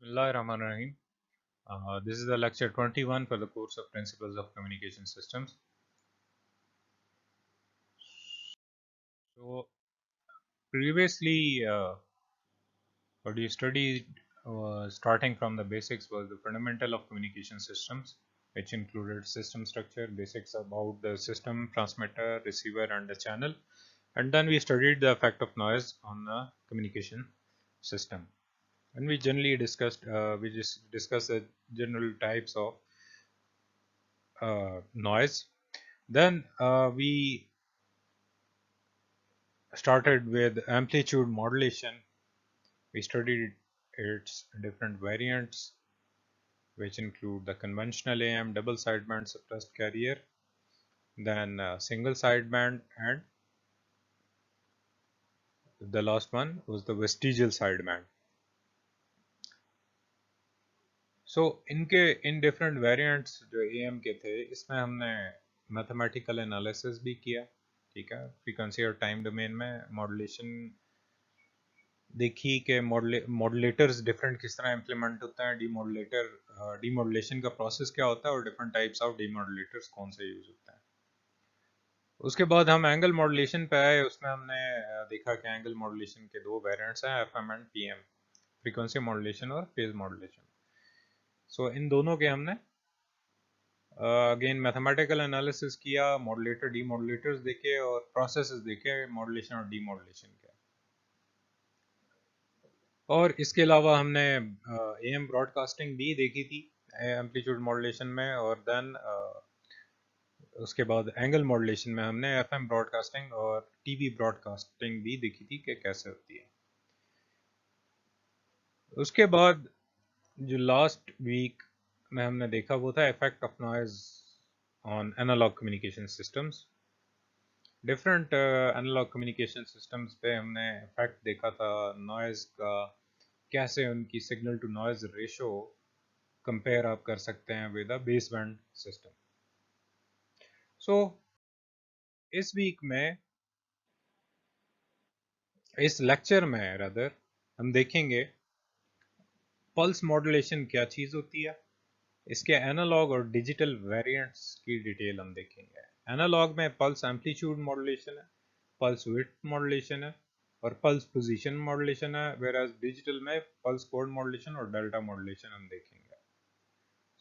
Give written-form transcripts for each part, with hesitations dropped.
Bismillahirrahmanirrahim. This is the lecture 21 for the course of Principles of Communication Systems. So previously, what you studied starting from the basics was the fundamental of communication systems, which included system structure, basics about the system, transmitter, receiver, and the channel. And then we studied the effect of noise on the communication system. And we generally discussed the general types of noise. Then we started with amplitude modulation. We studied its different variants, which include the conventional AM, double sideband suppressed carrier, then single sideband, and the last one was the vestigial sideband. So in different variants जो AM के थे, इसमें हमने mathematical analysis भी किया, ठीक है, frequency और टाइम डोमेन में मॉड्यूलेशन देखी कि मॉडुलेटर्स डिफरेंट किस तरह इम्प्लीमेंट होता है, डीमॉडुलेशन का प्रोसेस क्या होता है और डिफरेंट टाइप्स ऑफ डीमॉडुलेटर्स कौन से यूज होता है। उसके बाद हम एंगल मॉडुलेशन पे आए, उसमें हमने देखा कि एंगल मॉडुलेशन के दो वेरिएंट्स हैं, FM and PM, frequency modulation और फेज मॉडुलेशन। सो इन दोनों के हमने अगेन मैथमेटिकल एनालिसिस किया, मॉडुलेटर डीमॉडुलेटर्स देखे और प्रोसेसेस देखे मॉडुलेशन और डीमॉडुलेशन के। और इसके अलावा हमने एएम ब्रॉडकास्टिंग भी देखी थी एम्पलीट्यूड मॉडुलेशन में, और देन उसके बाद एंगल मॉडुलेशन में हमने एफएम ब्रॉडकास्टिंग और टीवी ब्रॉडकास्टिंग भी देखी थी कि कैसे होती है। उसके बाद जो लास्ट वीक में हमने देखा वो था effect of noise on analogue communication systems. Different analogue communication systems पे हमने इफेक्ट देखा था नॉइज का, कैसे उनकी signal to noise ratio compare आप कर सकते हैं with a baseband system. So इस वीक में, इस लेक्चर में रादर, हम देखेंगे पल्स मॉड्यूलेशन क्या चीज़ होती है, इसके एनालॉग और डिजिटल वेरिएंट्स की डिटेल हम देखेंगे। एनालॉग में पल्स एम्पलीट्यूड मॉड्यूलेशन है, पल्स विड्थ मॉड्यूलेशन है और पल्स पोजीशन मॉड्यूलेशन है, वेयर एज डिजिटल में पल्स कोड मॉड्यूलेशन और डेल्टा मॉड्यूलेशन हम देखेंगे।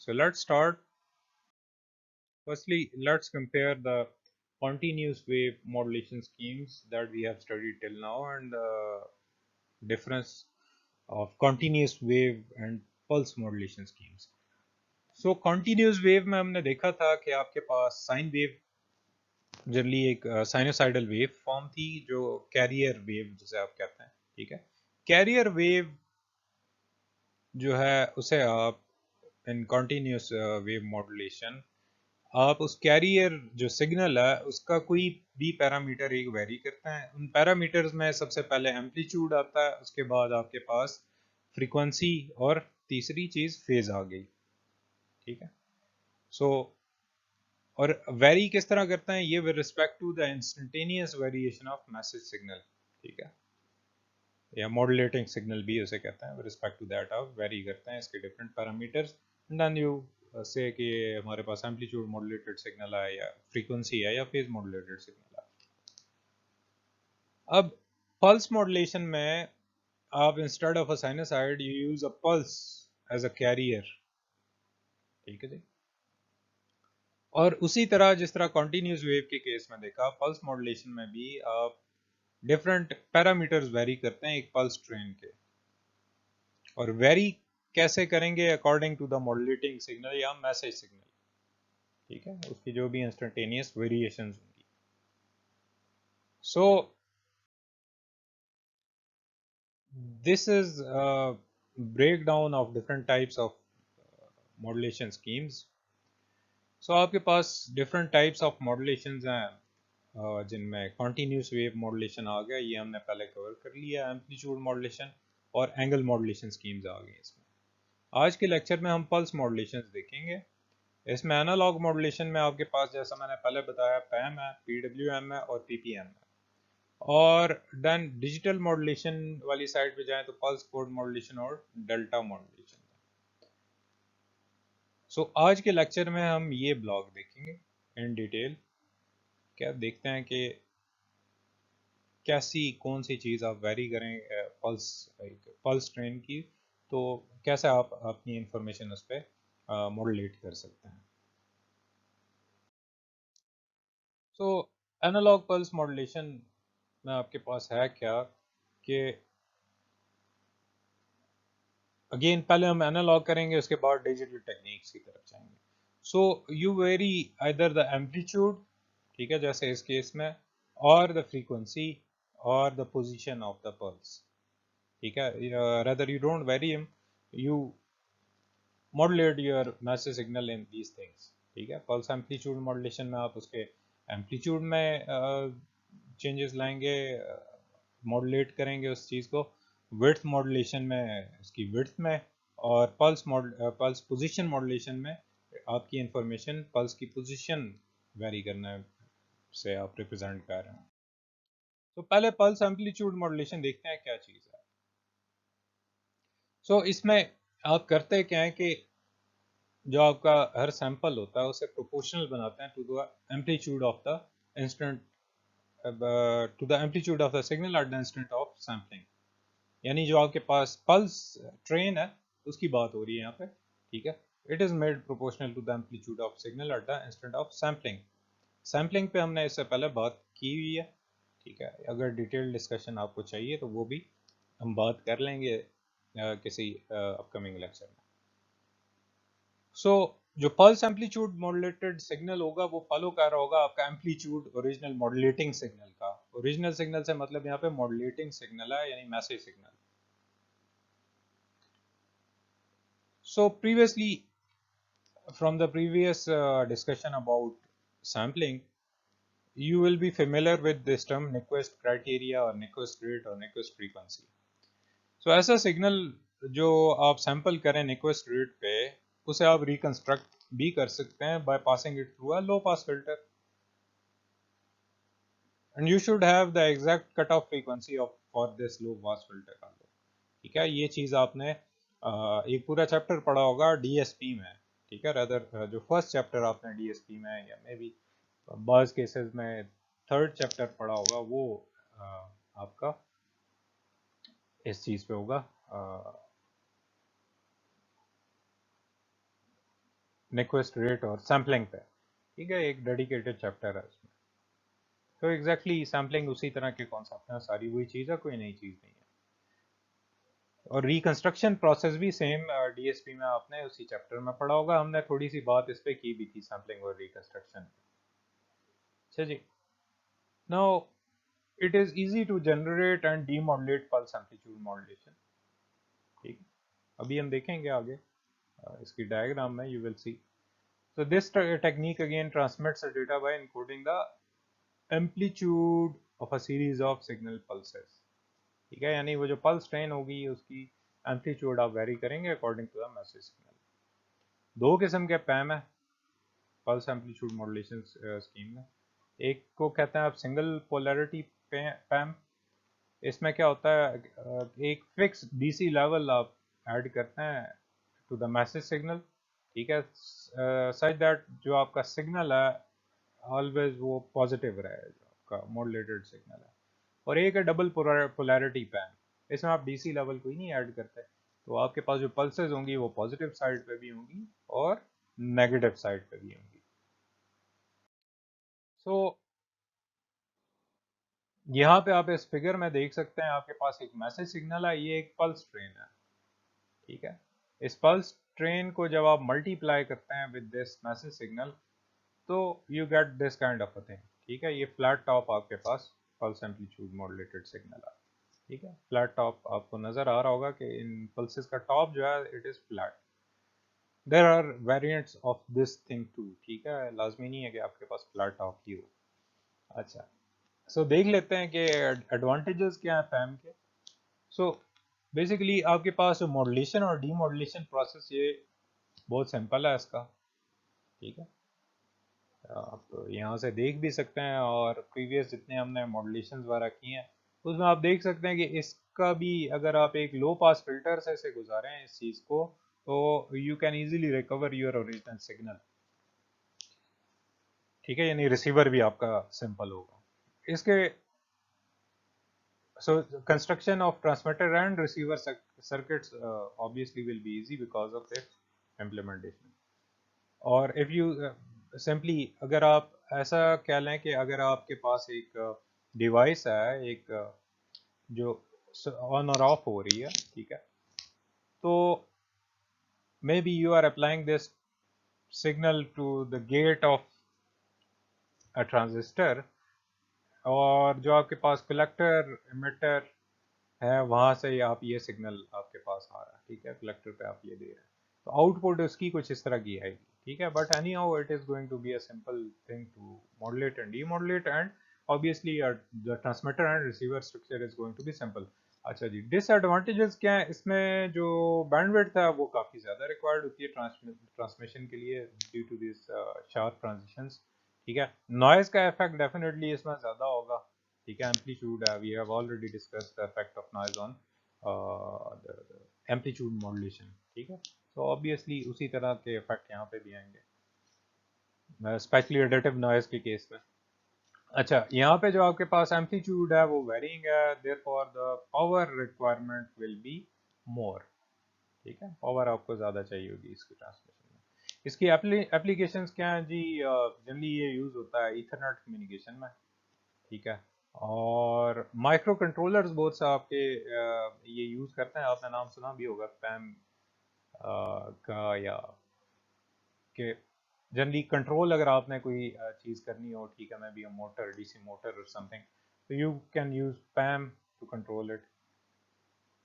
So let's start. Firstly, let's compare the continuous wave modulation schemes that we have studied till now and the difference of continuous wave and pulse modulation schemes. So continuous wave में हमने देखा था कि आपके पास sine wave generally एक sinusoidal wave form थी, जो carrier wave जिसे आप कहते हैं, ठीक है। कैरियर वेव जो है उसे आप इन कॉन्टिन्यूस वेव मॉड्यूलेशन आप उस कैरियर जो सिग्नल है उसका कोई भी पैरामीटर एक वेरी करता है। उन पैरामीटर्स में सबसे पहले एम्पलीट्यूड आता है, उसके बाद आपके पास फ्रीक्वेंसी और तीसरी चीज फेज आ गई, ठीक है। सो और वेरी किस तरह करते हैं ये, with respect to the instantaneous variation of message signal, ठीक है, या मॉड्यूलेटिंग सिग्नल भी उसे कहते हैं, विद रिस्पेक्ट टू दैट आप वेरी करते हैं इसके different parameters, and then you say कि हमारे पास एम्पलीट्यूड मॉड्यूलेटेड सिग्नल है या फ्रीक्वेंसी है या फेज मॉड्यूलेटेड सिग्नल है। अब पल्स मॉड्यूलेशन में आप instead of a sinusoid you use a pulse as a carrier, ठीक है जी। और उसी तरह जिस तरह कॉन्टिन्यूस वेव के केस में देखा, पल्स मॉड्यूलेशन में भी आप डिफरेंट पैरामीटर्स वेरी करते हैं एक पल्स ट्रेन के, और वेरी कैसे करेंगे according to the modulating signal या मैसेज सिग्नल, ठीक है, उसकी जो भी इंस्टेंटेनियस वेरिएशंस होंगी। सो this is a breakdown of different types of modulation schemes. So आपके पास different types of modulations हैं, जिनमें continuous wave modulation आ गया, ये हमने पहले कवर कर लिया, amplitude modulation और angle modulation schemes आ गई इसमें। आज के लेक्चर में हम pulse modulations देखेंगे। इसमें एनालॉग मॉड्यूलेशन में आपके पास, जैसा मैंने पहले बताया, पैम है, पीडब्ल्यूएम है और पीपीएम है। और देन डिजिटल मॉड्यूलेशन वाली साइड पे जाएं तो पल्स कोड मॉड्यूलेशन और डेल्टा मॉड्यूलेशन। सो आज के लेक्चर में हम ये ब्लॉक देखेंगे इन डिटेल। क्या देखते हैं कि कैसी कौन सी चीज़ आप वेरी करें पल्स पल्स ट्रेन की, तो कैसे आप अपनी इंफॉर्मेशन उस पर मॉड्यूलेट कर सकते हैं। सो एनालॉग पल्स मॉड्यूलेशन में आपके पास है क्या कि अगेन पहले हम एनालॉग करेंगे, उसके बाद डिजिटल टेक्निक्स की तरफ जाएंगे। So you very either the amplitude, ठीक है, जैसे इस केस में, और द फ्रीक्वेंसी और the position of the pulse, ठीक है। rather you don't vary him, you modulate your massive signal in these things, ठीक है। पल्स एम्पलीट्यूड मॉड्यूलेशन में आप उसके एम्पलीट्यूड में चेंजेस लाएंगे, मॉड्यूलेट करेंगे उस चीज़ को। विड्थ मॉड्यूलेशन में उसकी विड्थ में, और पल्स पोजीशन मॉड्यूलेशन में आपकी इंफॉर्मेशन पल्स की पोजीशन वेरी करने से आप रिप्रेजेंट कर रहे हैं। तो पहले पल्स एम्पलीट्यूड मॉड्यूलेशन देखते हैं क्या चीज़ है। सो इसमें आप करते क्या है कि जो आपका हर सैंपल होता है उसे प्रोपोर्शनल बनाते हैं to the amplitude of the instant, to the amplitude of the signal at the instant of sampling. यानी जो आपके पास पल्स ट्रेन है उसकी बात हो रही है यहाँ पे, ठीक है। It is made proportional to the amplitude of signal at the instant of sampling. Sampling पे हमने इससे पहले बात की हुई है, ठीक है। अगर डिटेल डिस्कशन आपको चाहिए तो वो भी हम बात कर लेंगे किसी अपकमिंग लेक्चर में। सो जो पल्स एम्पलीट्यूड मॉड्यूलेटेड सिग्नल होगा वो फॉलो कर रहा होगा आपका एम्पलीट्यूड ओरिजिनल मॉड्यूलेटिंग सिग्नल का। ओरिजिनल सिग्नल से मतलब यहाँ पे मॉड्यूलेटिंग सिग्नल है, यानी message signal. So previously from the previous discussion about sampling, you will be familiar with this term Nyquist criteria और Nyquist rate और Nyquist frequency। so ऐसा सिग्नल जो आप सैंपल करें Nyquist rate पे, उसे आप रिकंस्ट्रक्ट भी कर सकते हैं by passing it through a low pass filter, and you should have the exact cutoff frequency of for this low pass filter का लो, ठीक है। ये चीज़ आपने एक पूरा चैप्टर पढ़ा होगा डीएसपी में, ठीक है। रदर जो फर्स्ट चैप्टर आपने डीएसपी में या मे बी बाज़ केसेस में थर्ड चैप्टर पढ़ा होगा, वो आपका इस चीज़ पे होगा, निक्वेस्ट रेट और सैम्पलिंग पे, ठीक है। एक डेडिकेटेड चैप्टर है उसमें। तो एग्जैक्टली सैम्पलिंग उसी तरह के कॉन्सेप्ट हैं, सारी वही चीज़ है, कोई नई चीज़ नहीं है। और रिकंस्ट्रक्शन प्रोसेस भी सेम डीएसपी में आपने उसी चैप्टर में पढ़ा होगा, हमने थोड़ी सी बात इस पे की भी थी सैम्पलिंग और रिकंस्ट्रक्शन। अच्छा जी, now it is easy to generate and demodulate pulse amplitude modulation, ठीक है। अभी हम देखेंगे आगे इसकी डायग्राम में, you will see. So this technique again transmits the data by encoding the amplitude of a series of signal pulses, ठीक है। यानी वो जो पल्स ट्रेन होगी उसकी एम्पलीट्यूड आप वेरी करेंगे according to the message signal. दो किस्म के पैम है पल्स एम्पलीट्यूड मॉड्यूलेशन स्कीम में। एक को कहते हैं आप सिंगल पोलैरिटी पैम। इसमें क्या होता है, एक फिक्स डीसी लेवल आप ऐड करते हैं टू द मैसेज सिग्नल, ठीक है, सच दैट जो आपका सिग्नल है ऑलवेज वो पॉजिटिव रहे, जो आपका मॉड्यूलेटेड सिग्नल है। और एक है डबल पोलैरिटी पैन, इसमें आप डीसी लेवल कोई नहीं ऐड करते, तो आपके पास जो पल्सेस होंगी वो पॉजिटिव साइड पे भी होंगी और नेगेटिव साइड पे भी होंगी। सो यहाँ पे आप इस फिगर में देख सकते हैं, आपके पास एक मैसेज सिग्नल है, ये एक पल्स ट्रेन है, ठीक है। इस पल्स ट्रेन को जब आप मल्टीप्लाई करते हैं विद दिस मैसेज सिग्नल, तो you get this kind of a thing, ठीक है। ये फ्लैट टॉप आपके पास पल्स एम्पलीट्यूड मॉड्यूलेटेड सिग्नल है, ठीक है। फ्लैट टॉप आपको नजर आ रहा होगा कि इन पल्सेस का टॉप जो है it is flat. There are variants of this thing too, ठीक है, लाजमी नहीं है कि आपके पास फ्लैट टॉप ही हो। अच्छा, सो देख लेते हैं कि एडवांटेजेस क्या है पैम के। सो बेसिकली आपके पास मॉड्यूलेशन और डीमॉड्यूलेशन प्रोसेस ये बहुत सिंपल है इसका, ठीक है। आप यहाँ से देख भी सकते हैं, और प्रीवियस जितने हमने मॉड्यूलेशंस वगैरह किए हैं उसमें आप देख सकते हैं कि इसका भी अगर आप एक लो पास फिल्टर से गुजारें इस चीज़ को, तो you can easily recover your original signal. ठीक है, यानी रिसीवर भी आपका सिंपल होगा इसके। So construction of transmitter and receiver circuits obviously will be easy because of its implementation. और if you simply अगर आप ऐसा कह लें कि अगर आपके पास एक डिवाइस है, एक जो ऑन और ऑफ हो रही है, ठीक है, तो maybe you are applying this signal to the gate of a transistor, और जो आपके पास कलेक्टर इमिटर है वहां से आप ये सिग्नल आपके पास आ रहा है, ठीक है, कलेक्टर पे आप ये दे रहे हैं, तो आउटपुट उसकी कुछ इस तरह की आएगी, ठीक है, but anyhow it is going to be a simple thing to modulate and demodulate, and obviously the transmitter and receiver structure is going to be simple. अच्छा जी, डिसएडवांटेजेस क्या है इसमें? जो बैंडविड्थ है वो काफ़ी ज़्यादा रिक्वायर्ड होती है ट्रांसमिशन के लिए due to this sharp transitions, ठीक है। नॉइज का इफेक्ट डेफिनेटली इसमें ज़्यादा होगा, ठीक है। Amplitude we have already discussed the effect of noise on amplitude modulation, ठीक है। तो ऑब्वियसली उसी तरह के इफेक्ट यहाँ पे भी आएंगे, स्पेशली एडिटिव नॉइज के केस में। अच्छा, यहाँ पे जो आपके पास एम्पलीट्यूड है वो वेरिंग है, therefore the power requirement will be more, ठीक है, पावर आपको ज़्यादा चाहिए होगी इसकी ट्रांसमिशन में। इसकी एप्लीकेशंस क्या हैं जी? जनरली ये यूज़ होता है ईथरनेट कम्युनिकेशन में, ठीक है, और माइक्रो कंट्रोलर्स बहुत से आपके ये यूज़ करते हैं, आपने नाम सुना भी होगा पैम का, या कि जनरली कंट्रोल अगर आपने कोई चीज़ करनी हो, ठीक है, maybe a motor, DC motor और समथिंग, तो you can use PAM to control it.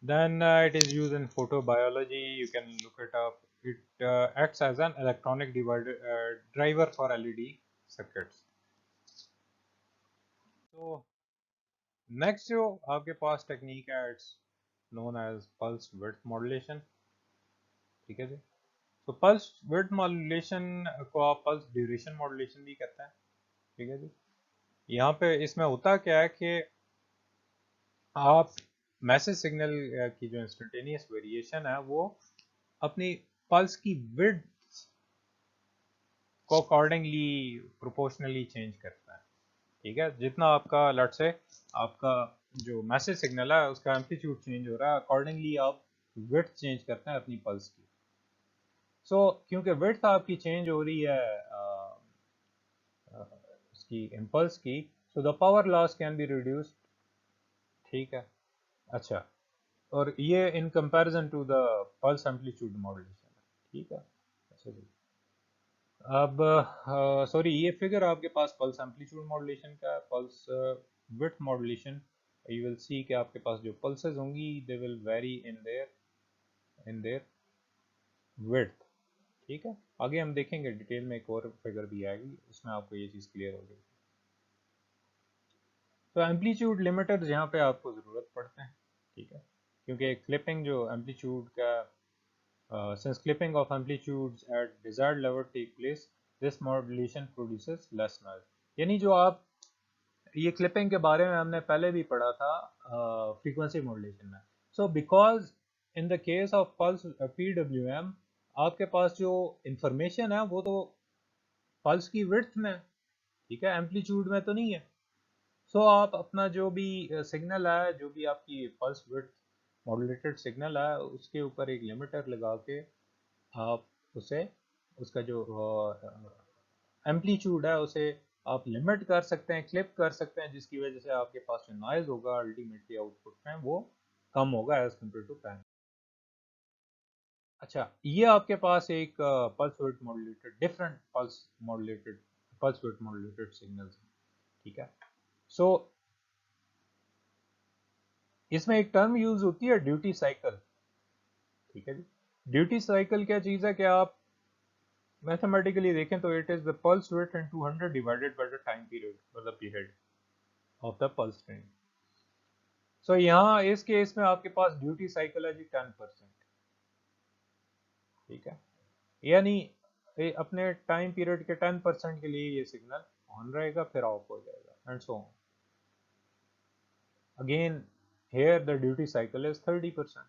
then it is used in photobiology, you can look it up. It acts as an electronic driver for LED circuits. तो next जो आपके पास technique है, it's known as pulse width modulation, ठीक है जी। तो pulse width modulation को आप पल्स ड्यूरेशन मॉड्यूलेशन भी कहते हैं, ठीक है जी। यहाँ पे इसमें होता क्या है कि आप मैसेज सिग्नल की जो इंस्टेंटेनियस वेरिएशन है वो अपनी पल्स की विड्थ को अकॉर्डिंगली प्रोपोर्शनली चेंज करता है, ठीक है। जितना आपका लट से आपका जो मैसेज सिग्नल है उसका एम्पलीट्यूड चेंज हो रहा है, अकॉर्डिंगली आप विड्थ चेंज करते हैं अपनी पल्स की। क्योंकि विड्थ आपकी चेंज हो रही है उसकी इम्पल्स की, so the power loss can be reduced, ठीक है। अच्छा, और ये in comparison to the pulse amplitude modulation, ठीक है। अच्छा जी, अब सॉरी, ये फिगर आपके पास पल्स एम्पलीट्यूड मॉड्यूलेशन का, pulse width modulation, you will see कि आपके पास जो पल्सेस होंगी they will vary in their width, ठीक है। आगे हम देखेंगे डिटेल में, एक और फिगर भी आएगी उसमें आपको ये चीज़ क्लियर हो जाएगी। तो एम्पलीट्यूड लिमिटर्स यहाँ पे आपको ज़रूरत पड़ते हैं, ठीक है, क्योंकि क्लिपिंग जो एम्पलीट्यूड का since clipping of amplitudes at desired level take place, this modulation produces less noise। यानी जो आप ये क्लिपिंग के बारे में हमने पहले भी पढ़ा था फ्रीक्वेंसी मॉड्यूलेशन में। So because in the case of pulse PWM आपके पास जो इंफॉर्मेशन है वो तो पल्स की विड्थ में, ठीक है, एम्पलीट्यूड में तो नहीं है। सो आप अपना जो भी सिग्नल है, जो भी आपकी पल्स विड्थ मॉड्यूलेटेड सिग्नल है, उसके ऊपर एक लिमिटर लगा के आप उसे, उसका जो एम्पलीट्यूड है उसे आप लिमिट कर सकते हैं, क्लिप कर सकते हैं, जिसकी वजह से आपके पास जो नॉइज होगा अल्टीमेटली आउटपुट में वो कम होगा एज कम्पेयर टू पैन। अच्छा, ये आपके पास एक pulse width modulated, different pulse width modulated signals हैं, ठीक है। सो इसमें एक टर्म यूज होती है ड्यूटी साइकिल, ठीक है जी। ड्यूटी साइकिल क्या चीज है कि आप मैथमेटिकली देखें तो it is the pulse width in 200 divided by the time period और the period of the pulse train. So यहाँ इस केस में आपके पास ड्यूटी साइकिल है जी 10%, ठीक है। यानी अपने टाइम पीरियड के 10% के लिए ये सिग्नल ऑन रहेगा, फिर ऑफ हो जाएगा, and so on. Again here the duty cycle is 30%,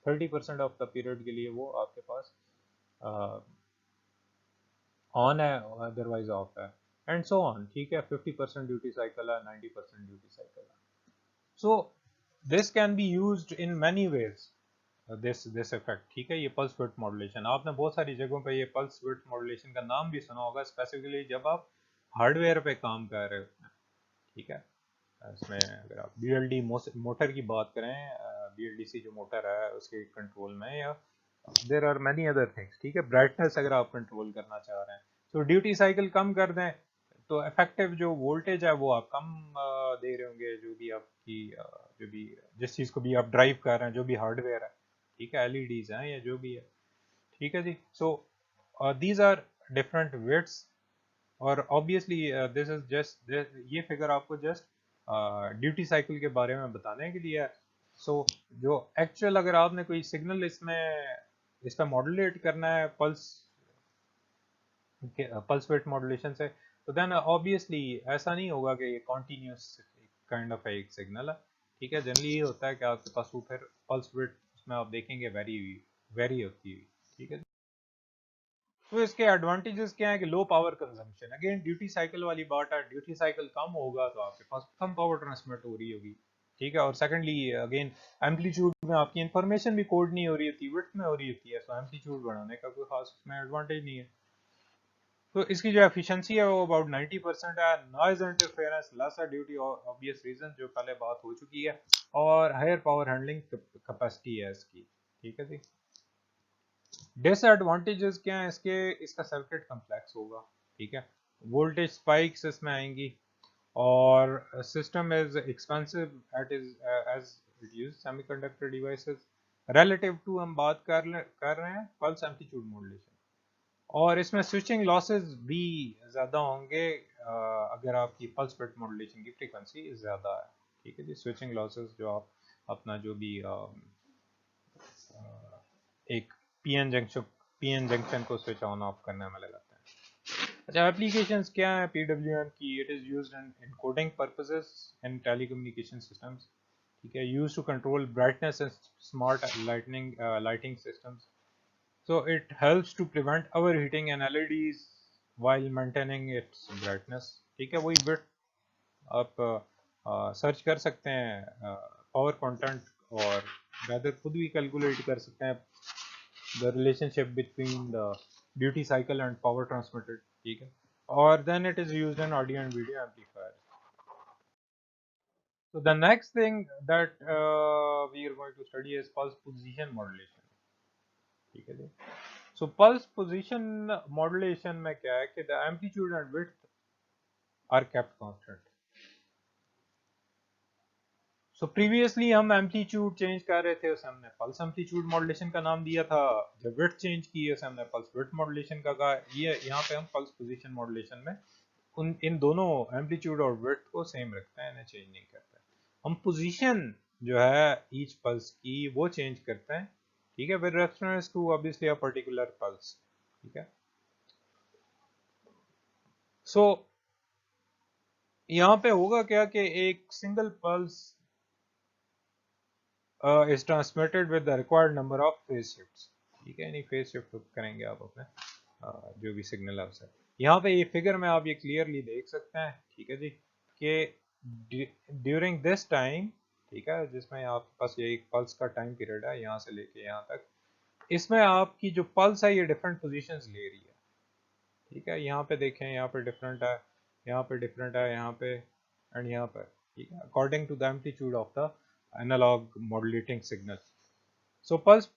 30% of the period के लिए वो आपके पास ऑन है, अदरवाइज ऑफ है, एंड सो ऑन। ठीक है, 50% ड्यूटी साइकिल है, 90% ड्यूटी साइकिल है। So this can be used in many ways, this effect. ठीक है, ये पल्स विड्थ मॉड्यूलेशन आपने बहुत सारी जगहों पे ये पल्स विड्थ मॉड्यूलेशन का नाम भी सुना होगा, स्पेसिफिकली जब आप हार्डवेयर पे काम कर रहे होते हैं। ठीक है, इसमें अगर आप BLD मोटर की बात करें, BLDC जो मोटर है उसके कंट्रोल में, या there are many other things. ठीक है, ब्राइटनेस अगर आप कंट्रोल करना चाह रहे हैं तो ड्यूटी साइकिल कम कर दें तो इफेक्टिव जो वोल्टेज है वो आप कम दे रहे होंगे, जो भी आपकी जो भी जिस चीज़ को भी आप ड्राइव कर रहे हैं, जो भी हार्डवेयर है। ठीक है, LEDs हैं या जो भी है। ठीक है जी। So these are different weights, और ऑब्वियसली दिस इज जस्ट, ये फिगर आपको जस्ट ड्यूटी साइकिल के बारे में बताने के लिए है। सो जो एक्चुअल अगर आपने कोई सिग्नल इस पर मॉड्यूलेट करना है पल्स वेट मॉड्यूलेशन से, तो देन ऑब्वियसली ऐसा नहीं होगा कि ये कॉन्टिन्यूस काइंड ऑफ एक सिग्नल है। ठीक है, जनरली ये होता है कि आपके पास वो फिर पल्स वेट उसमें आप देखेंगे वेरी होती हुई। ठीक है, तो इसके एडवांटेजेस क्या है कि low power consumption, again duty cycle वाली बात है, ड्यूटी साइकिल कम होगा तो आपके पास कम पावर ट्रांसमिट हो रही होगी। ठीक है, और सेकंडली अगेन एम्पलीट्यूड में आपकी इंफॉर्मेशन भी कोड नहीं हो रही होती, विड्थ में हो रही होती है, सो एम्पलीट्यूड बढ़ाने का कोई खास उसमें एडवांटेज नहीं है। तो इसकी जो एफिशिएंसी है वो अबाउट 90% है, नॉइज इंटरफेरेंस लेस है ड्यू टू ऑब्वियस रीजन जो पहले बात हो चुकी है, और हायर पावर हैंडलिंग कैपेसिटी है इसकी। ठीक है जी। डिसएडवांटेजेस क्या है इसके, इसका सर्किट कम्प्लेक्स होगा। ठीक है, वोल्टेज स्पाइक्स इसमें आएंगी, और system is expensive at is as it use semiconductor devices relative to, हम बात कर रहे हैं पल्स एम्पलीट्यूड मॉड्यूलेशन, और इसमें स्विचिंग लॉसेस भी ज़्यादा होंगे अगर आपकी पल्स विड्थ मॉड्यूलेशन की फ्रीक्वेंसी ज़्यादा है। ठीक है जी, स्विचिंग लॉसेस जो आप अपना जो भी एक पीएन जंक्शन को स्विच ऑन ऑफ करने में लगाते हैं। अच्छा, एप्लीकेशंस क्या है PWM की, it is used in encoding purposes in telecommunication systems. ठीक है, used to control brightness and smart lighting systems, so it helps to prevent overheating an LEDs while maintaining its brightness। ठीक है, वही bit आप search कर सकते हैं power content, और rather खुद भी कैलकुलेट कर सकते हैं the relationship between the duty cycle and power transmitted। ठीक है, और then it is used in audio and video amplifiers। So the next thing that we are going to study is pulse position modulation। ठीक है जी। So pulse position modulation में क्या है कि the amplitude and width are kept constant। So previously हम amplitude change कर रहे थे, उसे हमने pulse amplitude modulation का नाम दिया था, जब width चेंज की उसे हमने pulse width modulation का कहा। ये यहाँ पे हम pulse position modulation में इन दोनों amplitude और width को सेम रखते हैं, इन्हें चेंज नहीं करते। हम पोजीशन जो है ईच पल्स की वो चेंज करते हैं। ठीक है, with reference to obviously a particular pulse. ठीक है, सो यहाँ पे होगा क्या कि एक single pulse is transmitted with the required number of phase shifts. ठीक है, यानी फेज शिफ्ट करेंगे आप अपने जो भी सिग्नल है उसे। यहाँ पे ये फिगर में आप ये क्लियरली देख सकते हैं। ठीक है जी, कि ड्यूरिंग दिस टाइम, ठीक है, जिसमें आपके पास ये एक पल्स का टाइम पीरियड है यहाँ से लेके यहाँ तक, इसमें आपकी जो पल्स है ये डिफरेंट पोजीशंस ले रही है। ठीक है, यहाँ पे देखें, यहाँ पे डिफरेंट है, यहाँ पे डिफरेंट है, यहाँ पे एंड यहाँ पे। ठीक है, according to the amplitude of the analogue modulating signal. So pulse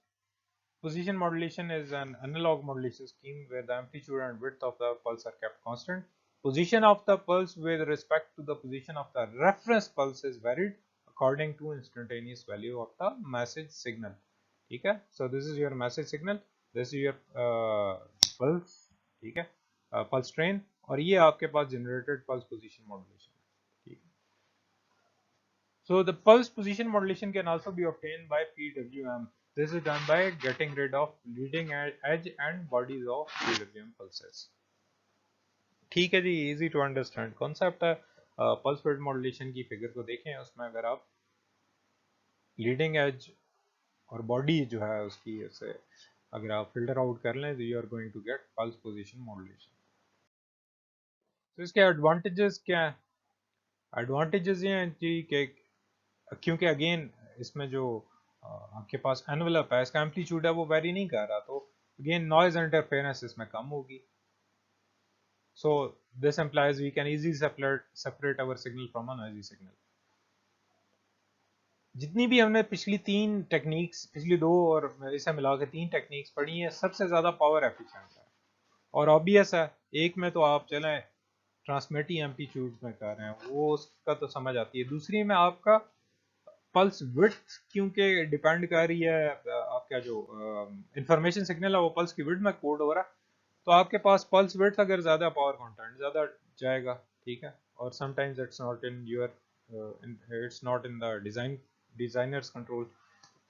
position modulation is an analog modulation scheme where the amplitude and width of the pulse are kept constant. Position of the pulse with respect to the position of the reference pulse is varied according to instantaneous value of the message signal। ठीक है, so this is your message signal, this is your pulse। ठीक है, pulse train, और ये आपके पास generated pulse position modulation। ठीक है, so the pulse position modulation can also be obtained by PWM। This is done by getting rid of leading edge and bodies of PWM pulses. ठीक है जी, easy to understand concept है। Pulse width modulation की figure को देखें, उसमें अगर आप leading edge और बॉडी जो है उसकी ऐसे अगर आप फिल्टर आउट कर लें तो you are going to get pulse position modulation. तो इसके एडवांटेजेस क्या है? एडवांटेजेस ये हैं जी कि क्योंकि अगेन इसमें जो आपके पास एनवेलप है, इसका एम्पलीट्यूड है वो वेरी नहीं कर रहा, तो अगेन नॉइज इंटरफेरेंस इसमें कम होगी। So this implies we can easily separate our signal from a noisy signal. जितनी भी हमने पिछली तीन टेक्निक्स, पिछली दो और इसे मिला के तीन टेक्निक्स पढ़ी हैं, सबसे ज़्यादा पावर एफिशिएंट है और ऑब्वियस है। एक में तो आप चलें ट्रांसमिटी एम्पलीट्यूड में कर रहे हैं, वो उसका तो समझ आती है। दूसरी में आपका पल्स विड्थ क्योंकि डिपेंड कर रही है, आपका जो इंफॉर्मेशन सिग्नल है वो पल्स की विड्थ में कोड हो रहा है, तो आपके पास पल्स विड्थ अगर ज़्यादा पावर कंटेंट ज़्यादा जाएगा, ठीक है, और sometimes it's not in your it's not in the designer's control.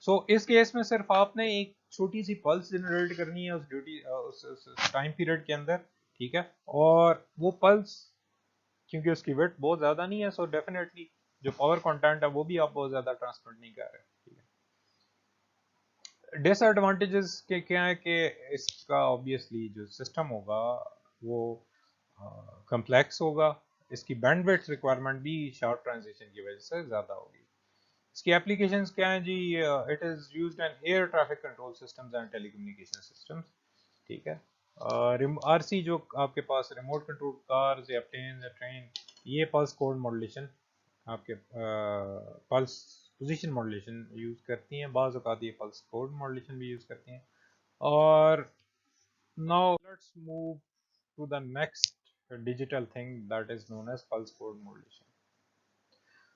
So इस केस में सिर्फ आपने एक छोटी सी पल्स जनरेट करनी है उस टाइम पीरियड के अंदर, ठीक है, और वो पल्स क्योंकि उसकी वेट बहुत ज़्यादा नहीं है, सो डेफिनेटली जो पावर कंटेंट है वो भी आप बहुत ज़्यादा ट्रांसमिट नहीं कर रहे, ठीक है। डिसएडवांटेजेस के क्या है कि इसका ऑब्वियसली जो सिस्टम होगा वो कम्प्लेक्स होगा, इसकी बैंडविड्थ रिक्वायरमेंट भी शार्प ट्रांजिशन की वजह से ज़्यादा होगी। इसकी एप्लीकेशंस क्या हैं जी? It is used in air traffic control systems and telecommunication systems, ठीक है। आरसी जो आपके पास रिमोट कंट्रोल कार्स या प्लेन या ट्रेन, ये पल्स कोड मॉड्यूलेशन आपके पल्स पोजीशन मॉड्यूलेशन यूज़ करती हैं, बाज़ औक़ात ये पल्स कोड मॉड्यूलेशन भी यूज़ करती हैं। और now let's move to the next digital thing that is known as pulse code modulation.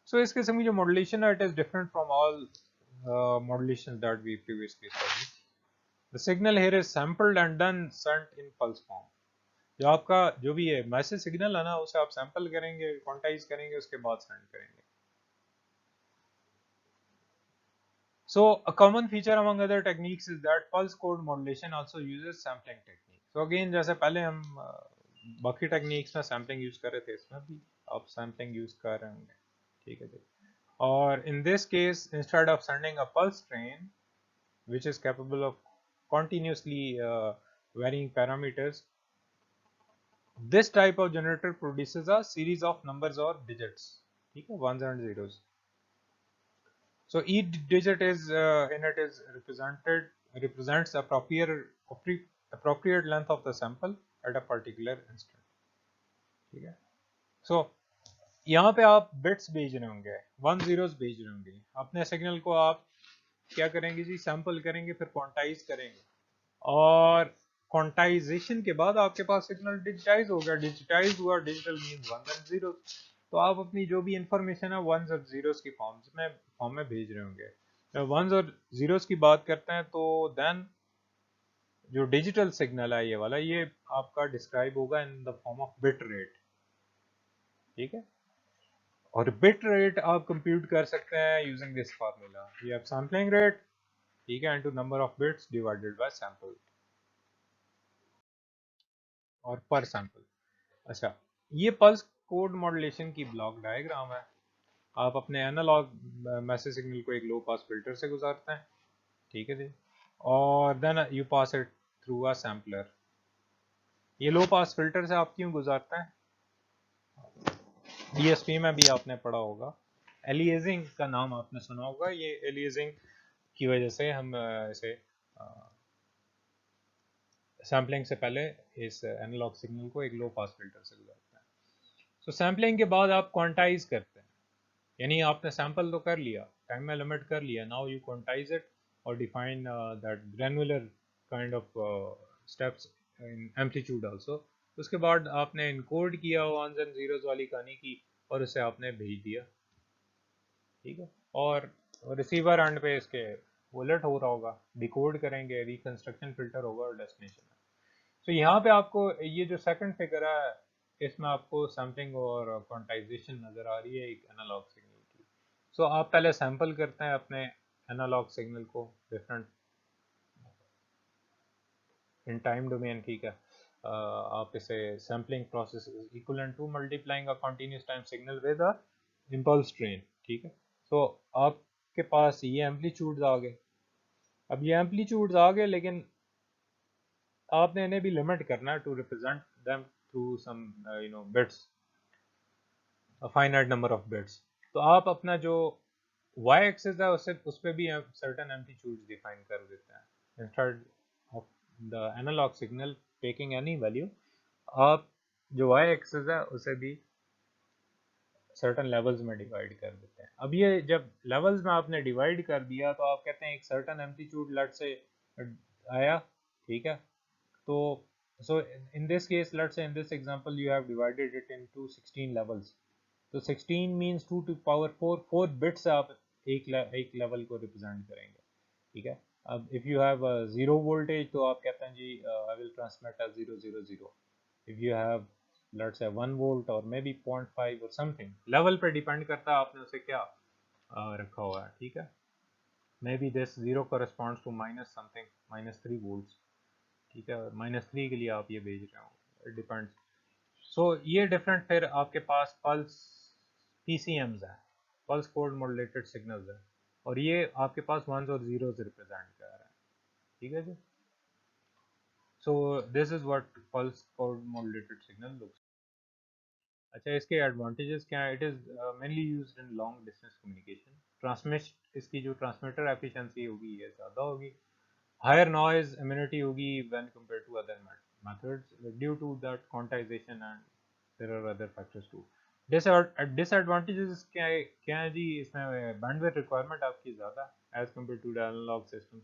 So इस किस्म की जो मॉड्यूलेशन है, it is different from all modulation that we previously studied. The signal here is sampled and then sent in pulse form. जो आपका जो भी है मैसेज सिग्नल है ना, उसे आप सैंपल करेंगे, क्वांटाइज करेंगे, उसके बाद सेंड करेंगे। So a common feature among other techniques is that pulse code modulation also uses sampling technique. So again जैसे पहले हम बाकी टेक्निक्स में सैम्पलिंग यूज कर रहे थे, इसमें भी आप सैम्पलिंग यूज कर रहे होंगे, ठीक है जी। और in this case instead of sending a pulse train which is capable of continuously varying parameters, this type of generator produces a series of numbers or digits, ठीक है, ones and zeros. So each digit is in it is represents appropriate length of the sample at a particular instant, ठीक है। So यहाँ पे आप bits भेज रहे होंगे, वन जीरोस भेज रहे होंगे, अपने सिग्नल को आप क्या करेंगे जी? सैंपल करेंगे, फिर क्वांटाइज करेंगे, और क्वांटाइजेशन के बाद आपके पास सिग्नल डिजिटाइज हो गया। डिजिटाइज हुआ, digital means one and zero, तो आप अपनी जो भी इंफॉर्मेशन है वंस और जीरोस की फॉर्म में भेज रहे होंगे। जब वंस और जीरोस की बात करते हैं तो देन जो डिजिटल सिग्नल है ये वाला, ये आपका डिस्क्राइब होगा in the form of bit rate, ठीक है। और बिट रेट आप कंप्यूट कर सकते हैं यूजिंग दिस फार्मूला, ये आप सैम्पलिंग रेट, ठीक है, into number of bits divided by sample और पर सैंपल। अच्छा, ये पल्स कोड मॉड्यूलेशन की ब्लॉक डायग्राम है। आप अपने एनालॉग मैसेज सिग्नल को एक लो पास फिल्टर से गुजारते हैं, ठीक है जी, और then you pass it through a sampler. ये लो पास फिल्टर से आप क्यों गुजारते हैं? डीएसपी में भी आपने पढ़ा होगा, एलियासिंग का नाम आपने सुना होगा। ये एलियासिंग की वजह से हम इसे सैम्पलिंग से पहले इस एनालॉग सिग्नल को एक लो पास फिल्टर से गुजारते हैं। सो सैम्पलिंग के बाद आप क्वांटाइज करते हैं, यानी आपने सैंपल तो कर लिया, टाइम में लिमिट कर लिया, नाउ यू क्वांटाइज इट और define that granular kind of steps in amplitude also. उसके बाद आपने इनकोड किया वंस एंड जीरोस वाली कहानी की और उसे आपने भेज दिया, ठीक है। और रिसीवर एंड पे इसके उलट हो रहा होगा, डिकोड करेंगे, रिकंस्ट्रक्शन फिल्टर होगा और डेस्टिनेशन है। तो यहाँ पे आपको ये जो सेकंड फिगर है, इसमें आपको सैम्पलिंग और क्वांटाइजेशन नज़र आ रही है एक एनालॉग सिग्नल की। सो आप पहले सैंपल करते हैं अपने एनालॉग सिग्नल को डिफरेंट इन टाइम डोमेन, ठीक है। आप इसे sampling process equivalent to multiplying a continuous time signal with a impulse train, ठीक है। तो आपके पास ये एम्पलीट्यूड्स आ गए। अब ये एम्पलीट्यूड्स आ गए, लेकिन आपने इन्हें भी लिमिट करना है to represent them through some bits, a finite number of bits. तो आप अपना जो y एक्सिस है उससे उस पे भी सर्टेन एम्पलीट्यूड्स डिफाइन कर देते हैं। Instead of the analogue signal taking any value, आप जो y एक्सिस है उसे भी सर्टेन लेवल्स में डिवाइड कर देते हैं। अब ये जब लेवल्स में आपने डिवाइड कर दिया तो आप कहते हैं एक सर्टेन एम्पलीट्यूड लेट से आया, ठीक है। तो so in this case, let's say in this example you have divided it into 16 levels. तो 16 means 2 to power 4, 4 bits से आप एक लेवल को रिप्रेजेंट करेंगे, ठीक है। अब इफ यू हैव 0 वोल्टेज तो आप कहते हैं जी I will transmit as 000। If you have let's say 1 volt और मे बी 0.5 और समथिंग, लेवल पे डिपेंड करता है आपने उसे क्या रखा हुआ है, ठीक है। May be this 0 corresponds to minus something, -3 volts, ठीक है। और -3 के लिए आप ये भेज रहे हो, इट डिपेंड्स। सो ये डिफरेंट फिर आपके पास पल्स PCMs है, पल्स कोड मॉड्यूलेटेड सिग्नल्स है, और ये आपके पास वंस और जीरोस रिप्रेजेंट कर रहा है, ठीक है जी। So this is what pulse code modulated signal looks. अच्छा, इसके एडवांटेजेस क्या है? It is mainly used in long distance communication. Transmit इसकी जो ट्रांसमीटर एफिशिएंसी होगी ये ज़्यादा होगी। हायर नॉइज इम्यूनिटी होगी when compare to other methods due to that quantization, and there are other factors too. Disadvantages क्या है जी? इसमें बैंडविड्थ रिक्वायरमेंट आपकी ज़्यादा as compare to analogue system.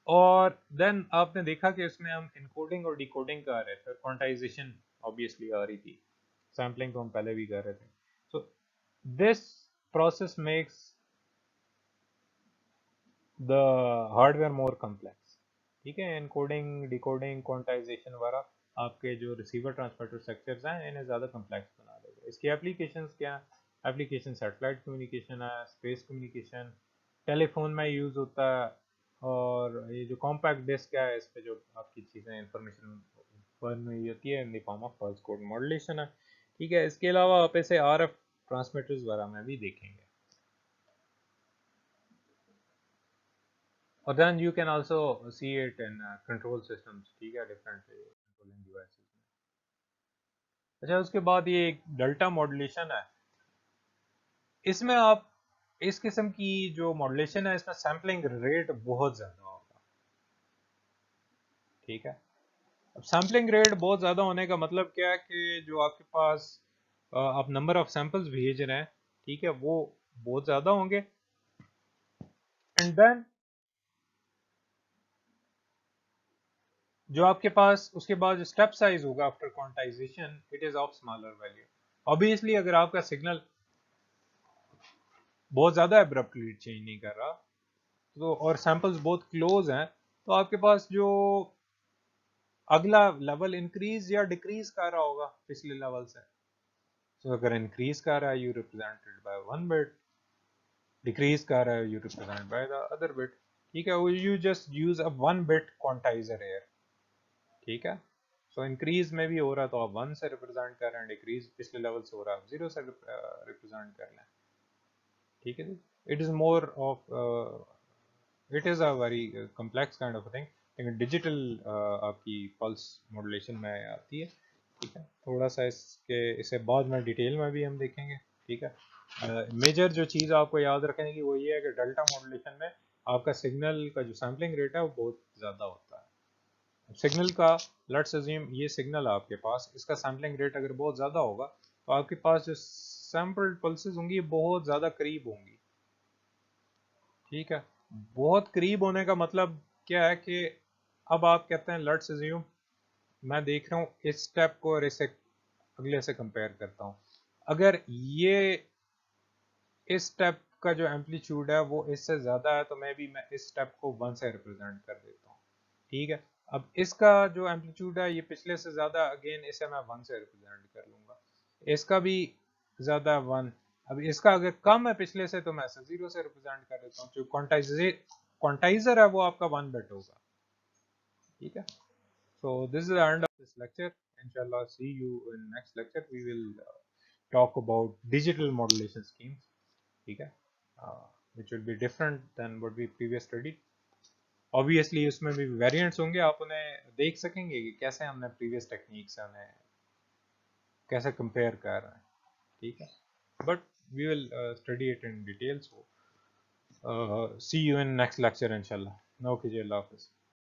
और देन आपने देखा कि इसमें हम इनकोडिंग और डिकोडिंग कर रहे थे, क्वांटाइजेशन ऑब्वियसली आ रही थी, सैम्पलिंग तो हम पहले भी कर रहे थे। So this process makes the hardware more complex, ठीक है। इनकोडिंग, डिकोडिंग, क्वांटाइजेशन वगैरह आपके जो रिसीवर ट्रांसमीटर स्ट्रक्चर्स हैं इन्हें ज़्यादा कम्प्लेक्स बना देगा। इसकी एप्लीकेशंस क्या है? एप्लीकेशन सैटेलाइट कम्युनिकेशन है, स्पेस कम्युनिकेशन, टेलीफोन में यूज़ होता है, और ये जो कॉम्पैक्ट डिस्क है इस पे जो आपकी चीज़ें इंफॉर्मेशन बर्न हुई होती है in the form of pulse code modulation है, ठीक है। इसके अलावा आप इसे RF ट्रांसमीटर्स वगैरह में भी देखेंगे। और then you can also see it in control systems, ठीक है, different controlling devices में। अच्छा, उसके बाद ये एक डेल्टा मॉड्यूलेशन है। इसमें आप इस किस्म की जो मॉड्यूलेशन है इसमें सैम्पलिंग रेट बहुत ज़्यादा होगा, ठीक है। अब सैम्पलिंग रेट बहुत ज़्यादा होने का मतलब क्या है कि जो आपके पास आप नंबर ऑफ सैंपल्स भेज रहे हैं, ठीक है, वो बहुत ज़्यादा होंगे। एंड देन जो आपके पास उसके बाद स्टेप साइज होगा after quantization, it is of smaller value. Obviously अगर आपका सिग्नल बहुत ज्यादा एब्रप्टली चेंज नहीं कर रहा तो, और सैंपल्स बहुत क्लोज हैं, तो आपके पास जो अगला लेवल इंक्रीज या डिक्रीज कर रहा होगा पिछले लेवल से। तो अगर इंक्रीज कर रहा है you represented by 1 bit, decrease कर रहा है you represent by the other bit, ठीक है। You just use a 1 bit quantizer here, ठीक है। सो इंक्रीज में भी हो रहा तो आप 1 से रिप्रेजेंट कर रहे हैं, डिक्रीज पिछले लेवल से हो रहा है आप 0 से रिप्रेजेंट कर लें, ठीक है जी। It is more of it is a very complex kind of thing, लेकिन डिजिटल आपकी पल्स मॉड्यूलेशन में आती है, ठीक है। थोड़ा सा इसे बाद में डिटेल में भी हम देखेंगे, ठीक है। मेजर जो चीज़ आपको याद रखने की वो ये है कि डेल्टा मॉड्यूलेशन में आपका सिग्नल का जो सैम्पलिंग रेट है वो बहुत ज़्यादा होता है। सिग्नल का, लेट्स अज्यूम ये सिग्नल है आपके पास, इसका सैम्पलिंग रेट अगर बहुत ज़्यादा होगा तो आपके पास जो सैम्पल्ड पल्सेस होंगी बहुत ज़्यादा करीब होंगी, ठीक है। बहुत करीब होने का मतलब क्या है कि अब आप कहते हैं लेट्स अज्यूम मैं देख रहा हूँ इस स्टेप को और इसे अगले से कंपेयर करता हूँ, अगर ये इस स्टेप का जो एम्पलीट्यूड है वो इससे ज़्यादा है तो मैं इस स्टेप को 1 से रिप्रेजेंट कर देता हूँ, ठीक है। अब इसका जो एम्पलीट्यूड है ये पिछले से ज़्यादा, अगेन इसे मैं 1 से रिप्रेजेंट कर लूँगा, इसका भी ज़्यादा 1। अब इसका अगर कम है पिछले से तो मैं इसे 0 से रिप्रेजेंट कर देता हूँ। जो क्वांटाइजर है वो आपका 1 बिट होगा, ठीक है. So this is the end of this lecture. Inshallah, see you in next lecture. We will talk about digital modulation schemes. ठीक है, which will be different than what we previous studied. Obviously उसमें भी variants होंगे, आप उन्हें देख सकेंगे कि कैसे हमने previous techniques से उन्हें कैसे compare कर रहे हैं. ठीक है, but we will study it in detail. So see you in next lecture inshallah. Okay ji, Allah हाफिज़.